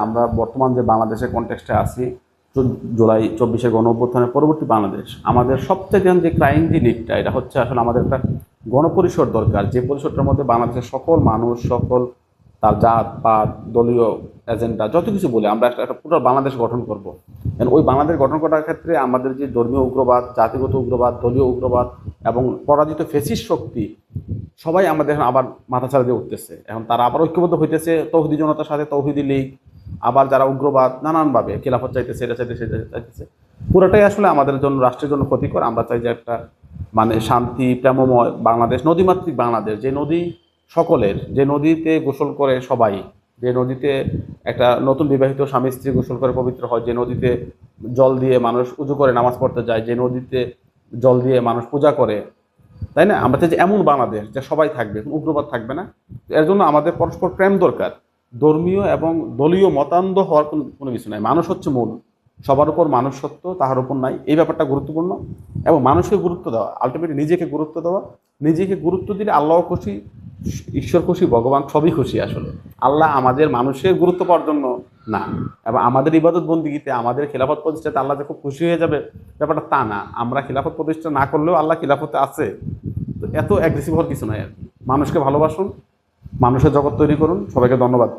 আমরা বর্তমান যে বাংলাদেশের কনটেক্সটে আছি, জুলাই 24-এর গণঅভ্যুত্থানের পরবর্তী বাংলাদেশ, আমাদের সবচেয়ে যে ক্রাইম যে দিকটা, এটা হচ্ছে আসলে আমাদের একটা গণপরিষদ দরকার, যে পরিষদটার মধ্যে বাংলাদেশের সকল মানুষ, সকল তার জাত পাত, দলীয় এজেন্ডা যত কিছু বলে আমরা একটা পুরো বাংলাদেশ গঠন করব। ওই বাংলাদেশ গঠন করার ক্ষেত্রে আমাদের যে ধর্মীয় উগ্রবাদ, জাতিগত উগ্রবাদ, দলীয় উগ্রবাদ এবং পরাজিত ফ্যাসিস্ট শক্তি সবাই আমাদের এখন আবার মাথাচাড়া দিয়ে উঠতেছে। এখন তারা আবার ঐক্যবদ্ধ হইতেছে তৌহিদি জনতার সাথে, তৌহিদি লীগ, আবার যারা উগ্রবাদ নানানভাবে খেলাফত চাইতেছে, এটা চাইতেছে, এটা চাইতেছে। পুরোটাই আসলে আমাদের জন্য, রাষ্ট্রের জন্য ক্ষতিকর। আমরা চাই যে একটা শান্তি প্রেমময় বাংলাদেশ, নদীমাতৃক বাংলাদেশ, যে নদী সকলের, যে নদীতে গোসল করে সবাই, যে নদীতে একটা নতুন বিবাহিত স্বামী স্ত্রী গোসল করে পবিত্র হয়, যে নদীতে জল দিয়ে মানুষ উজু করে নামাজ পড়তে যায়, যে নদীতে জল দিয়ে মানুষ পূজা করে, তাই না? আমরা চাই যে এমন বাংলাদেশ যে সবাই থাকবে, উগ্রবাদ থাকবে না। এর জন্য আমাদের পরস্পর প্রেম দরকার। ধর্মীয় এবং দলীয় মতান্ধ হওয়ার কোনো কিছু নাই। মানুষ হচ্ছে মূল, সবার উপর মানুষ সত্য, তাহার উপর নাই, এই ব্যাপারটা গুরুত্বপূর্ণ। এবং মানুষকে গুরুত্ব দেওয়া, আলটিমেটলি নিজেকে গুরুত্ব দেওয়া। নিজেকে গুরুত্ব দিলে আল্লাহ খুশি, ঈশ্বর খুশি, ভগবান সবই খুশি। আসলে আল্লাহ আমাদের মানুষের গুরুত্ব পাওয়ার জন্য না, এবং আমাদের ইবাদত বন্দিগিতে, আমাদের খিলাফত প্রতিষ্ঠাতে আল্লাহ যে খুব খুশি হয়ে যাবে ব্যাপারটা তা না। আমরা খিলাফত প্রতিষ্ঠা না করলেও আল্লাহ খিলাফতে আছে। তো এত অ্যাগ্রেসিভ হওয়ার কিছু নয় আর কি। মানুষকে ভালোবাসুন, মানুষের জগৎ তৈরি করুন। সবাইকে ধন্যবাদ।